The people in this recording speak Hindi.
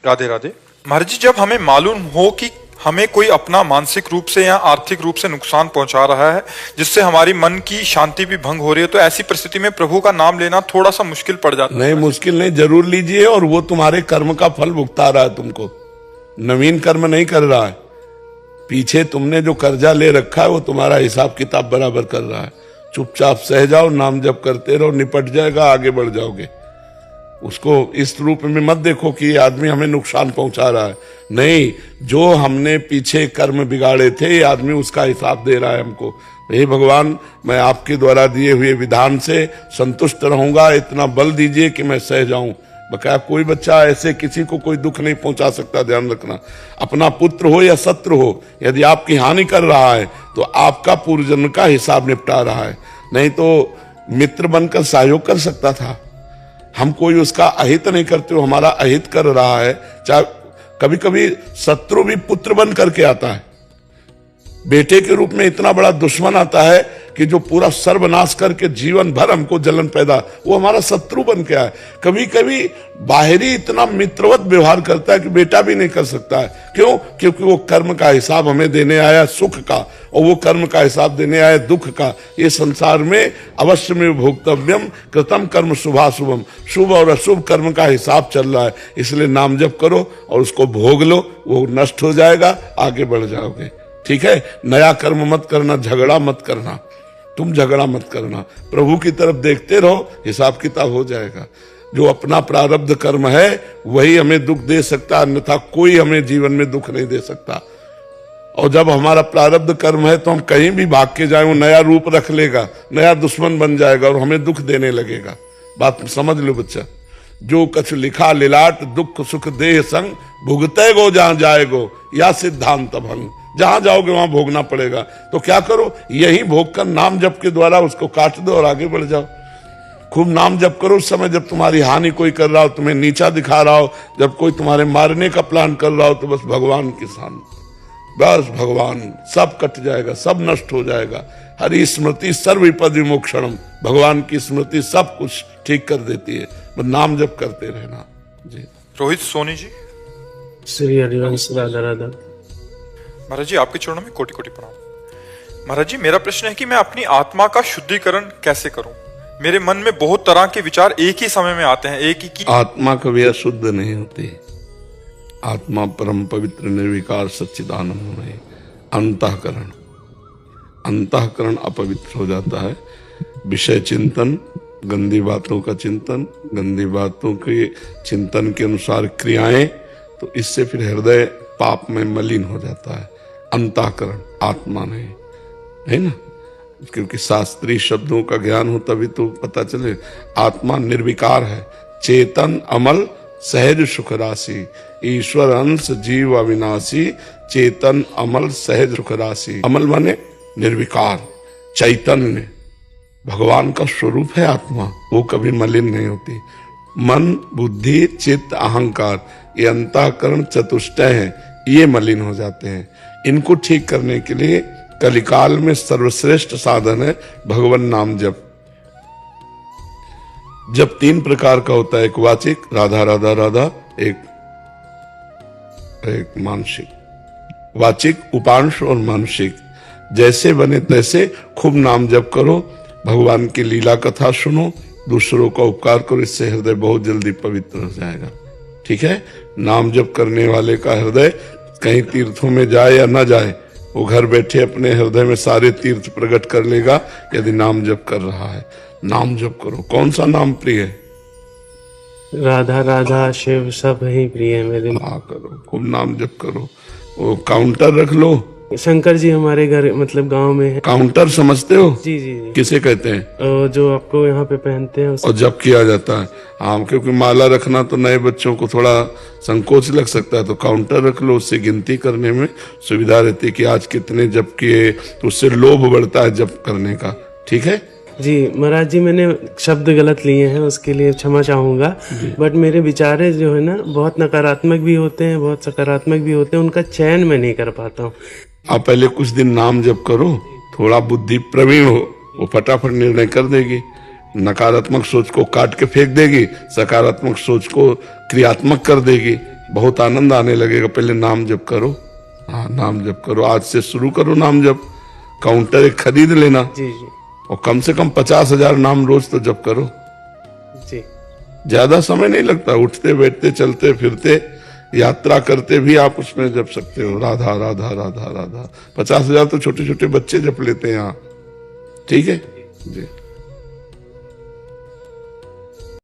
राधे राधे। महाराज जी, जब हमें मालूम हो कि हमें कोई अपना मानसिक रूप से या आर्थिक रूप से नुकसान पहुंचा रहा है, जिससे हमारी मन की शांति भी भंग हो रही है, तो ऐसी परिस्थिति में प्रभु का नाम लेना थोड़ा सा मुश्किल पड़ जाता है। नहीं, मुश्किल नहीं, जरूर लीजिए। और वो तुम्हारे कर्म का फल भुगता रहा है तुमको, नवीन कर्म नहीं कर रहा है। पीछे तुमने जो कर्जा ले रखा है वो तुम्हारा हिसाब किताब बराबर कर रहा है। चुपचाप सह जाओ, नाम जप करते रहो, निपट जाएगा, आगे बढ़ जाओगे। उसको इस रूप में मत देखो कि ये आदमी हमें नुकसान पहुंचा रहा है। नहीं, जो हमने पीछे कर्म बिगाड़े थे, ये आदमी उसका हिसाब दे रहा है हमको। हे भगवान, मैं आपके द्वारा दिए हुए विधान से संतुष्ट रहूंगा, इतना बल दीजिए कि मैं सह जाऊं। बकाया कोई बच्चा ऐसे किसी को कोई दुख नहीं पहुंचा सकता, ध्यान रखना। अपना पुत्र हो या शत्रु हो, यदि आपकी हानि कर रहा है तो आपका पूर्वजन्म का हिसाब निपटा रहा है। नहीं तो मित्र बनकर सहयोग कर सकता था। हम कोई उसका अहित नहीं करते हो, हमारा अहित कर रहा है। चाहे कभी कभी शत्रु भी पुत्र बन करके आता है, बेटे के रूप में इतना बड़ा दुश्मन आता है कि जो पूरा सर्वनाश करके जीवन भर हमको जलन पैदा, वो हमारा शत्रु बन के आए। कभी कभी बाहरी इतना मित्रवत व्यवहार करता है कि बेटा भी नहीं कर सकता है। क्यों? क्योंकि वो कर्म का हिसाब हमें देने आया सुख का, और वो कर्म का हिसाब देने आया दुख का। ये संसार में अवश्य में भोक्तव्यम कृतम कर्म शुभाशुभम, शुभ और अशुभ कर्म का हिसाब चल रहा है। इसलिए नाम जप करो और उसको भोग लो, वो नष्ट हो जाएगा, आगे बढ़ जाओगे। ठीक है? नया कर्म मत करना, झगड़ा मत करना, तुम झगड़ा मत करना, प्रभु की तरफ देखते रहो, हिसाब किताब हो जाएगा। जो अपना प्रारब्ध कर्म है वही हमें दुख दे सकता, अन्यथा कोई हमें जीवन में दुख नहीं दे सकता। और जब हमारा प्रारब्ध कर्म है तो हम कहीं भी भाग के जाए, वो नया रूप रख लेगा, नया दुश्मन बन जाएगा और हमें दुख देने लगेगा। बात समझ लो बच्चा। जो कछु लिखा लिलाट, दुख सुख देह संग, भुगते गो जहां जाएगो, या सिद्धांत भंग। जहां जाओगे वहां भोगना पड़ेगा। तो क्या करो, यही भोग कर नाम जप के द्वारा उसको काट दो और आगे बढ़ जाओ। खूब नाम जप करो उस समय जब तुम्हारी हानि कोई कर रहा हो, तुम्हें नीचा दिखा रहा हो, जब कोई तुम्हारे मारने का प्लान कर रहा हो, तो बस भगवान के सामने, बस भगवान, सब कट जाएगा, सब नष्ट हो जाएगा। हरि स्मृति सर्व विपद विमोक्षणम, भगवान की स्मृति सब कुछ ठीक कर देती है। बस नाम जप करते रहना। जी। रोहित सोनी जी। श्री हरिवंश राधा राधा। महाराज जी, आपके चरणों में कोटि कोटि प्रणाम। महाराज जी, मेरा प्रश्न है कि मैं अपनी आत्मा का शुद्धिकरण कैसे करूं? मेरे मन में बहुत तरह के विचार एक ही समय में आते हैं, एक ही की। आत्मा कभी अशुद्ध नहीं होती। आत्मा परम पवित्र निर्विकार सच्चिदानंद है। अंतःकरण, अंतःकरण अपवित्र हो जाता है। विषय चिंतन, गंदी बातों का चिंतन, गंदी बातों के चिंतन के अनुसार क्रियाएं, तो इससे फिर हृदय पाप में मलिन हो जाता है। अंतःकरण, आत्मा नहीं है ना, क्योंकि शास्त्रीय शब्दों का ज्ञान हो तभी तो पता चले। आत्मा निर्विकार है, चेतन अमल सहज सुख राशि, ईश्वर अंश जीव अविनाशी, चेतन अमल सहज सुख राशि। अमल माने निर्विकार, चैतन्य, भगवान का स्वरूप है आत्मा, वो कभी मलिन नहीं होती। मन, बुद्धि, चित्त, अहंकार, ये अंतःकरण चतुष्टय हैं, ये मलिन हो जाते हैं। इनको ठीक करने के लिए कलिकाल में सर्वश्रेष्ठ साधन है भगवान नाम जप। जब 3 प्रकार का होता है, एक वाचिक राधा राधा राधा, एक मानसिक। वाचिक उपांश और मानसिक, जैसे बने तैसे खूब नाम जप करो, भगवान की लीला कथा सुनो, दूसरों का उपकार करो, इससे हृदय बहुत जल्दी पवित्र हो जाएगा। ठीक है? नाम जप करने वाले का हृदय कहीं तीर्थों में जाए या ना जाए, वो घर बैठे अपने हृदय में सारे तीर्थ प्रकट कर लेगा यदि नाम जप कर रहा है। नाम जप करो। कौन सा नाम प्रिय है? राधा राधा शिव सब ही प्रिय है मेरे। हाँ, करो, खूब नाम जप करो। वो काउंटर रख लो। शंकर जी हमारे घर मतलब गांव में है। काउंटर समझते हो? जी जी जी। किसे कहते हैं? जो आपको यहाँ पे पहनते हैं और जप किया जाता है। हाँ, क्योंकि माला रखना तो नए बच्चों को थोड़ा संकोच लग सकता है, तो काउंटर रख लो, उससे गिनती करने में सुविधा रहती है कि आज कितने जप किए, तो उससे लोभ बढ़ता है जप करने का। ठीक है जी। महाराज जी, मैंने शब्द गलत लिए हैं, उसके लिए क्षमा चाहूंगा। बट मेरे विचार जो है ना, बहुत नकारात्मक भी होते हैं, बहुत सकारात्मक भी होते हैं, उनका चयन मैं नहीं कर पाता हूँ। आप पहले कुछ दिन नाम जप करो, थोड़ा बुद्धि प्रवीण हो, वो फटाफट निर्णय कर देगी। नकारात्मक सोच को काट के फेंक देगी, सकारात्मक सोच को क्रियात्मक कर देगी। बहुत आनंद आने लगेगा। पहले नाम जप करो, हाँ नाम जप करो, आज से शुरू करो नाम जप। काउंटर एक खरीद लेना जी जी और कम से कम 50,000 नाम रोज तो जप करो। जी। ज्यादा समय नहीं लगता, उठते बैठते चलते फिरते यात्रा करते भी आप उसमें जप सकते हो, राधा राधा राधा राधा। 50,000 तो छोटे छोटे बच्चे जप लेते हैं यहाँ। ठीक है जी।